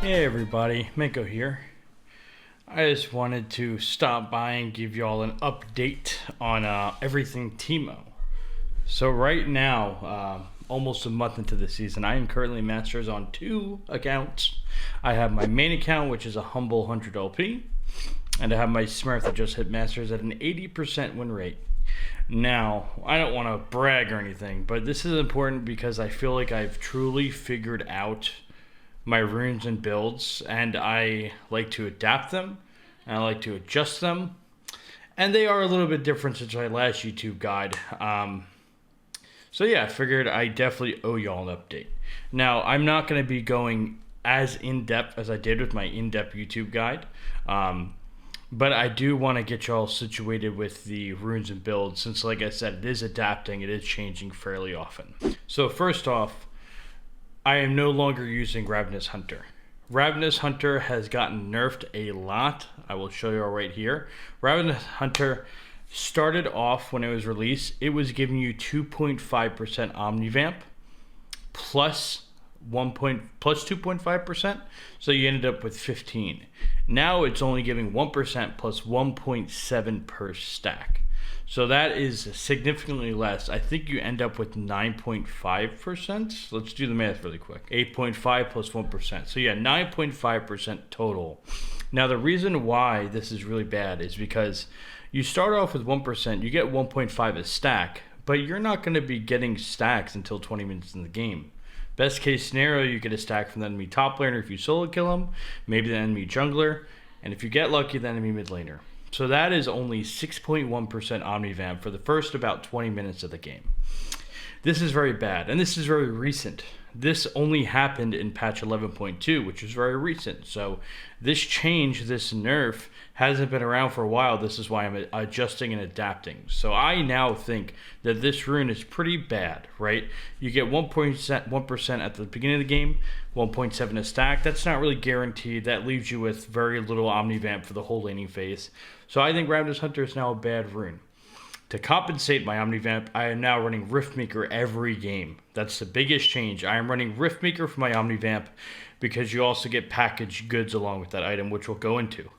Hey everybody, Mako here. I just wanted to stop by and give y'all an update on everything Teemo. So right now, almost a month into the season, I am currently Masters on 2 accounts. I have my main account, which is a humble 100 LP, and I have my Smurf that just hit Masters at an 80% win rate. Now, I don't want to brag or anything, but this is important because I feel like I've truly figured out my runes and builds, and I like to adapt them, and I like to adjust them, and they are a little bit different since my last YouTube guide. So yeah, I figured I definitely owe y'all an update. Now, I'm not going to be going as in-depth as I did with my in-depth YouTube guide, but I do want to get y'all situated with the runes and builds, since like I said, it is adapting, it is changing fairly often. So first off, I am no longer using Ravenous Hunter. Ravenous Hunter has gotten nerfed a lot. I will show you all right here. Ravenous Hunter started off when it was released. It was giving you 2.5% Omnivamp plus 2.5%. So you ended up with 15. Now it's only giving 1% plus 1.7 per stack. So that is significantly less. I think you end up with 9.5%. Let's do the math really quick. 8.5 plus 1%. So yeah, 9.5% total. Now the reason why this is really bad is because you start off with 1%, you get 1.5 a stack, but you're not going to be getting stacks until 20 minutes in the game. Best case scenario, you get a stack from the enemy top laner if you solo kill him, maybe the enemy jungler, and if you get lucky, the enemy mid laner. So that is only 6.1% Omnivamp for the first about 20 minutes of the game. This is very bad, and this is very recent. This only happened in patch 11.2, which is very recent. So this change, this nerf, hasn't been around for a while. This is why I'm adjusting and adapting. So I now think that this rune is pretty bad, right? You get 1% at the beginning of the game, 1.7 a stack. That's not really guaranteed. That leaves you with very little Omnivamp for the whole laning phase. So I think Ravenous Hunter is now a bad rune. To compensate my Omnivamp, I am now running Riftmaker every game. That's the biggest change. I am running Riftmaker for my Omnivamp because you also get packaged goods along with that item, which we'll go into.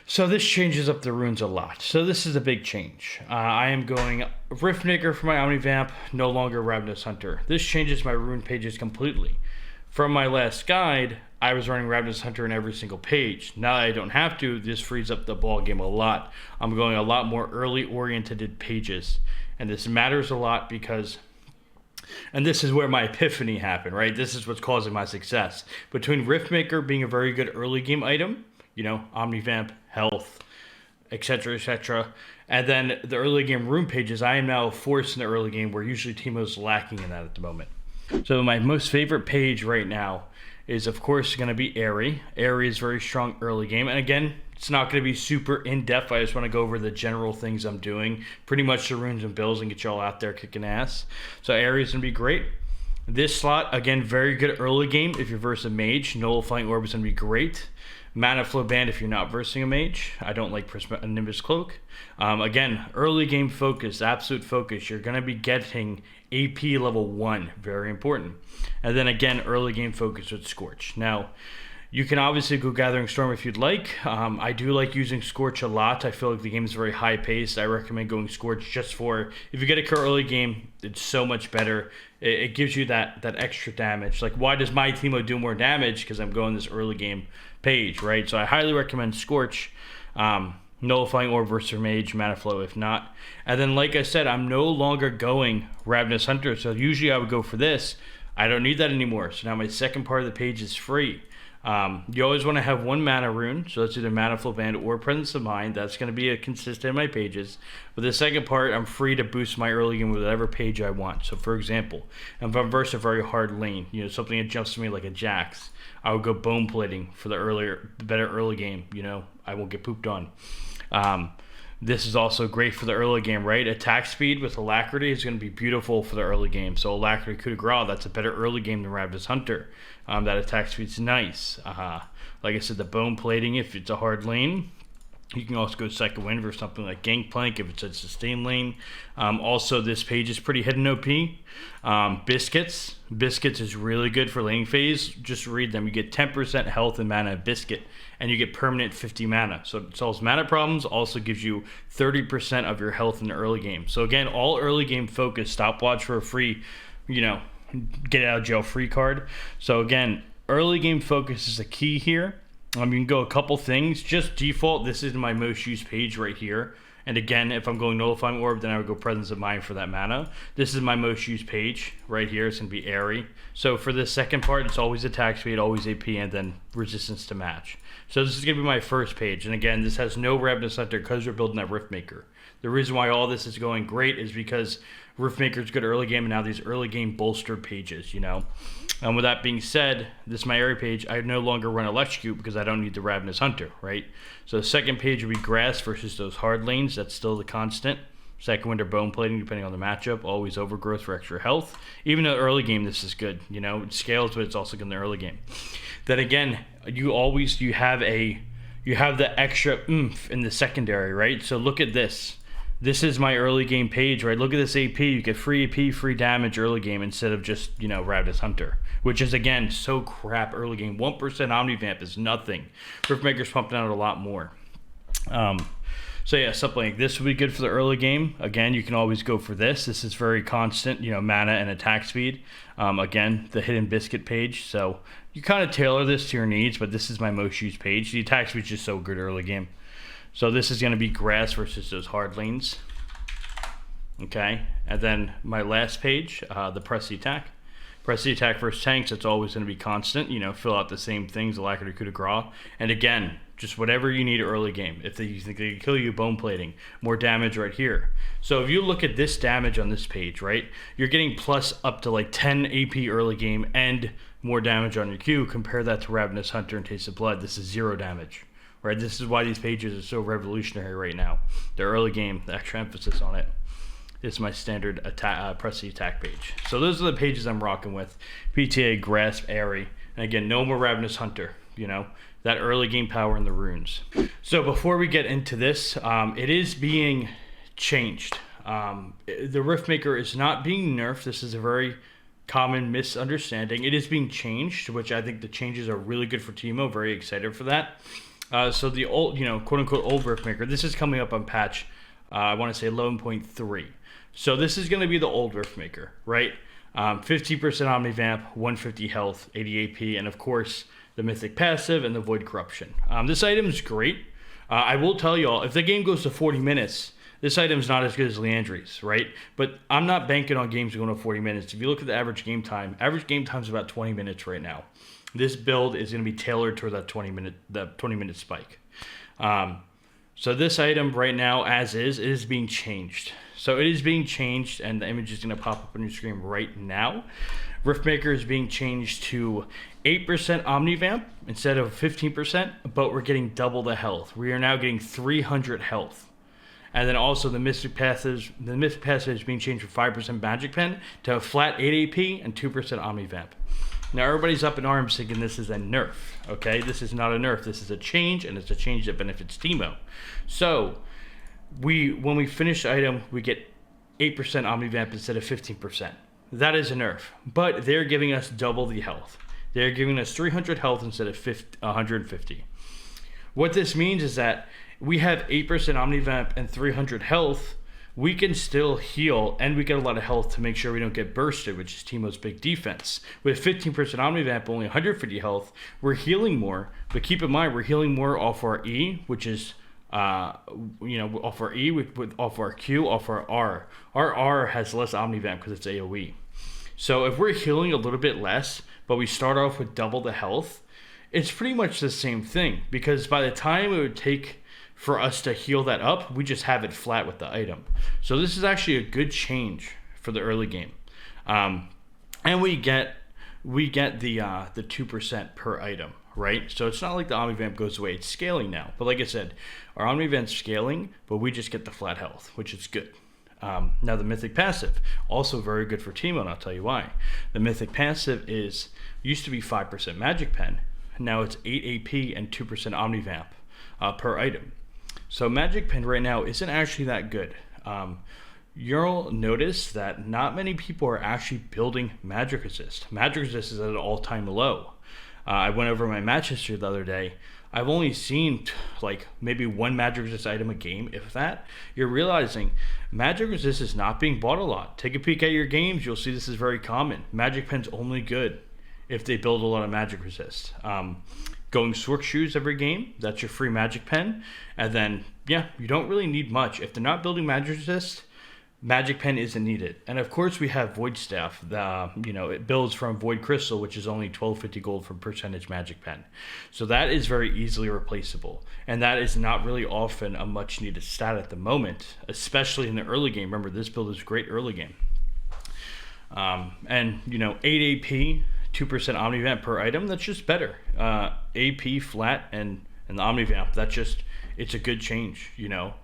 So this changes up the runes a lot. So this is a big change. I am going Riftmaker for my Omnivamp, no longer Ravenous Hunter. This changes my rune pages completely. From my last guide, I was running Ravenous Hunter in every single page. Now I don't have to. This frees up the ball game a lot. I'm going a lot more early oriented pages. And this matters a lot because, and this is where my epiphany happened, right? This is what's causing my success. Between Riftmaker being a very good early game item, you know, Omnivamp, health, etc., and then the early game rune pages, I am now forced in the early game where usually Teemo's lacking in that at the moment. So my most favorite page right now is, of course, going to be Airy. Airy is very strong early game. And again, it's not going to be super in-depth. I just want to go over the general things I'm doing. Pretty much the runes and builds and get y'all out there kicking ass. So Airy is going to be great. This slot, again, very good early game if you're versus a mage. Nullifying Orb is going to be great. Mana Flow Band if you're not versing a mage. I don't like Nimbus Cloak. Again, early game focus, absolute focus. You're going to be getting AP level 1, very important. And then again, early game focus with Scorch. Now, you can obviously go Gathering Storm if you'd like. I do like using Scorch a lot. I feel like the game is very high paced. I recommend going Scorch just for, if you get a kill early game, it's so much better. It gives you that extra damage. Like, why does my Teemo do more damage? Because I'm going this early game page, right? So I highly recommend Scorch. Nullifying Orb versus Mage, Mana Flow if not. And then, like I said, I'm no longer going Ravenous Hunter. So usually I would go for this. I don't need that anymore. So now my second part of the page is free. You always want to have one mana rune, so that's either Mana Flow Band or Presence of Mind. That's going to be a consistent in my pages. But the second part, I'm free to boost my early game with whatever page I want. So for example, if I'm versus a very hard lane, you know, something that jumps to me like a Jax, I would go Bone Plating for the better early game. You know, I won't get pooped on. This is also great for the early game, right? Attack speed with Alacrity is going to be beautiful for the early game. So Alacrity Coup de Grace, that's a better early game than Ravenous Hunter. That attack speed's nice. Like I said, the Bone Plating if it's a hard lane. You can also go second wind for something like Gangplank if it's a sustain lane. Also, this page is pretty hidden OP. Biscuits. Biscuits is really good for lane phase. Just read them. You get 10% health and mana Biscuit, and you get permanent 50 mana. So it solves mana problems, also gives you 30% of your health in the early game. So again, all early game focus, stopwatch for a free, get out of jail free card. So again, early game focus is the key here. You can go a couple things. Just default, this is my most used page right here. And again, if I'm going Nullifying Orb, then I would go Presence of Mind for that mana. This is my most used page right here. It's going to be Airy. So for this second part, it's always attack speed, always AP, and then resistance to match. So this is going to be my first page. And again, this has no Ravenous Hunter because we're building that Riftmaker. The reason why all this is going great is because Riftmaker's good early game, and now these early game bolstered pages, And with that being said, this is my area page. I no longer run Electrocute because I don't need the Ravenous Hunter, right? So the second page would be Grass versus those hard lanes. That's still the constant. Second wind or Bone Plating, depending on the matchup. Always Overgrowth for extra health. Even in the early game, this is good. It scales, but it's also good in the early game. Then again, you have the extra oomph in the secondary, right? So look at this. This is my early game page, right? Look at this AP. You get free AP, free damage early game instead of just, Ravenous Hunter, which is, again, so crap early game. 1% Omnivamp is nothing. Riftmaker's pumping out a lot more. So yeah, something like this would be good for the early game. Again, you can always go for this. This is very constant, mana and attack speed. Again, the Hidden Biscuit page. So you kind of tailor this to your needs, but this is my most used page. The attack speed is just so good early game. So this is going to be Grass versus those hard lanes. Okay, and then my last page, the Press the Attack. Press the Attack versus tanks, it's always going to be constant. Fill out the same things, Alacrity, Coup de Grace. And again, just whatever you need early game. If you think they can kill you, Bone Plating. More damage right here. So if you look at this damage on this page, right, you're getting plus up to like 10 AP early game and more damage on your Q. Compare that to Ravenous Hunter and Taste of Blood. This is 0 damage. Right, this is why these pages are so revolutionary right now. The early game, the extra emphasis on it. This is my standard Press the Attack page. So those are the pages I'm rocking with. PTA, Grasp, Airy. And again, no more Ravenous Hunter. That early game power in the runes. So before we get into this, it is being changed. The Riftmaker is not being nerfed. This is a very common misunderstanding. It is being changed, which I think the changes are really good for Teemo. Very excited for that. So the old, quote-unquote old Riftmaker, this is coming up on patch, I want to say 11.3. So this is going to be the old Riftmaker, right? 50% Omnivamp, 150 health, 80 AP, and of course, the Mythic Passive and the Void Corruption. This item is great. I will tell you all, if the game goes to 40 minutes, this item is not as good as Leandri's, right? But I'm not banking on games going to 40 minutes. If you look at the average game time is about 20 minutes right now. This build is going to be tailored toward that 20 minute spike. So this item right now, as is, it is being changed. So it is being changed, and the image is going to pop up on your screen right now. Riftmaker is being changed to 8% Omnivamp instead of 15%, but we're getting double the health. We are now getting 300 health. And then also the Mystic Passive is being changed from 5% Magic Pen to a flat 8 AP and 2% Omnivamp. Now everybody's up in arms thinking this is a nerf, okay? This is not a nerf, this is a change, and it's a change that benefits Teemo. So, when we finish the item, we get 8% Omnivamp instead of 15%. That is a nerf, but they're giving us double the health. They're giving us 300 health instead of 150. What this means is that we have 8% Omnivamp and 300 health, we can still heal, and we get a lot of health to make sure we don't get bursted, which is Teemo's big defense. With 15% Omnivamp, only 150 health, we're healing more, but keep in mind, we're healing more off our E, which is, off our E, off our Q, off our R. Our R has less Omnivamp because it's AoE. So if we're healing a little bit less, but we start off with double the health, it's pretty much the same thing, because by the time it would take for us to heal that up, we just have it flat with the item. So this is actually a good change for the early game. And we get the 2% per item, right? So it's not like the Omnivamp goes away, it's scaling now. But like I said, our Omnivamp's scaling, but we just get the flat health, which is good. Now the Mythic Passive, also very good for Teemo, and I'll tell you why. The Mythic Passive used to be 5% Magic Pen, now it's 8 AP and 2% Omnivamp per item. So Magic Pen right now isn't actually that good. You'll notice that not many people are actually building Magic Resist. Magic Resist is at an all-time low. I went over my match history the other day. I've only seen like maybe one Magic Resist item a game, if that. You're realizing Magic Resist is not being bought a lot. Take a peek at your games, you'll see this is very common. Magic Pen's only good if they build a lot of Magic Resist. Going Sork Shoes every game, that's your free Magic Pen. And then, yeah, you don't really need much. If they're not building Magic Resist, Magic Pen isn't needed. And of course we have Void Staff. It builds from Void Crystal, which is only 1250 gold for percentage Magic Pen. So that is very easily replaceable. And that is not really often a much needed stat at the moment, especially in the early game. Remember, this build is great early game. 8 AP, 2% Omnivamp per item, that's just better. AP flat and the Omnivamp, it's a good change.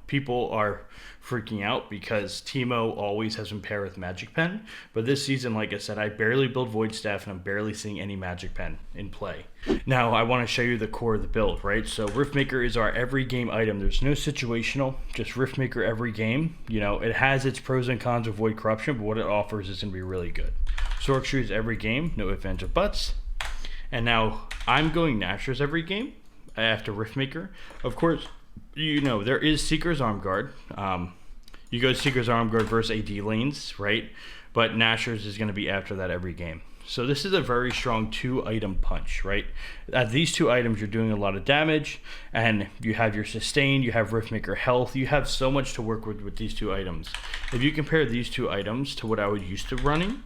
People are freaking out because Teemo always has been paired with Magic Pen, but this season, like I said, I barely build Void Staff and I'm barely seeing any Magic Pen in play. Now I want to show you the core of the build, right? So Riftmaker is our every game item. There's no situational, just Riftmaker every game. It has its pros and cons of Void Corruption, but what it offers is going to be really good. Sork Shoes every game, no ifs, ands, or buts. And now I'm going Nashers every game after Riftmaker. Of course, there is Seeker's Arm Guard. You go Seeker's Arm Guard versus AD lanes, right? But Nashers is going to be after that every game. So this is a very strong 2-item punch, right? At these 2 items, you're doing a lot of damage, and you have your sustain, you have Riftmaker health. You have so much to work with these 2 items. If you compare these 2 items to what I was used to running,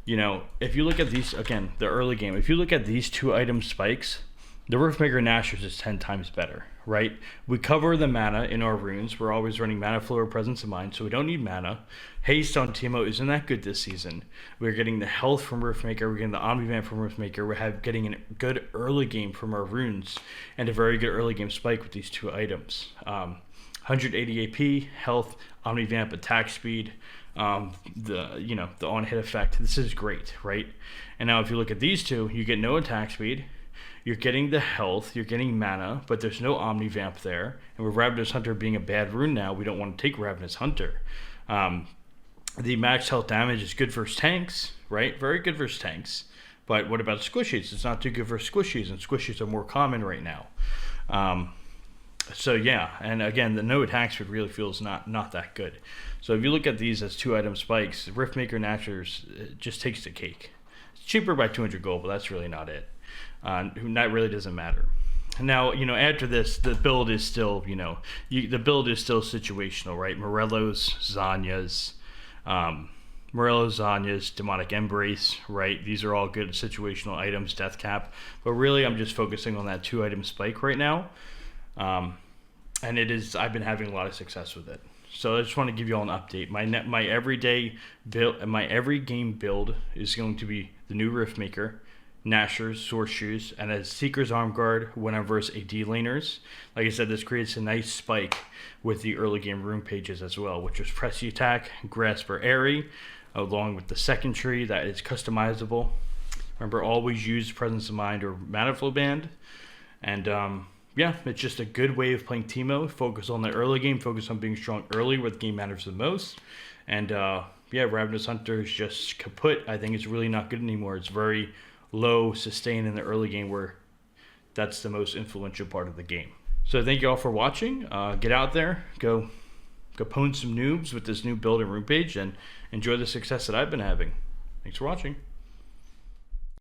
if you look at these, again, the early game, if you look at these 2 item spikes, the Riftmaker Nashers is 10 times better, right? We cover the mana in our runes. We're always running Mana Flow or Presence of Mind, so we don't need mana. Haste on Teemo isn't that good this season. We're getting the health from Riftmaker. We're getting the Omnivamp from Riftmaker. We're getting a good early game from our runes and a very good early game spike with these 2 items. 180 AP, health, Omnivamp, attack speed, the on-hit effect. This is great, right? And now if you look at these 2, you get no attack speed. You're getting the health, you're getting mana, but there's no Omnivamp there. And with Ravenous Hunter being a bad rune now, we don't want to take Ravenous Hunter. The max health damage is good versus tanks, right? Very good versus tanks. But what about squishies? It's not too good for squishies, and squishies are more common right now. So yeah, and again, the no attack speed really feels not that good. So if you look at these as 2-item spikes, Riftmaker Nashers just takes the cake. It's cheaper by 200 gold, but that's really not it. That really doesn't matter. Now, after this, the build is still, the build is still situational, right? Morello's, Zanya's, Demonic Embrace, right? These are all good situational items, Death Cap. But really, I'm just focusing on that 2-item spike right now. And I've been having a lot of success with it. So I just want to give you all an update. My everyday build, my every game build is going to be the new Riftmaker, Nashers, Sork Shoes, and a Seeker's Arm Guard when I'm versus AD laners. Like I said, this creates a nice spike with the early game rune pages as well, which is Pressy Attack, Grasper Airy, along with the second tree that is customizable. Remember, always use Presence of Mind or Mana Flow Band. And yeah, it's just a good way of playing Teemo. Focus on the early game, focus on being strong early where the game matters the most. And yeah, Ravenous Hunter is just kaput. I think it's really not good anymore. It's very low sustain in the early game where that's the most influential part of the game. So thank you all for watching. Get out there, go pwn some noobs with this new build and rune page, and enjoy the success that I've been having. Thanks for watching.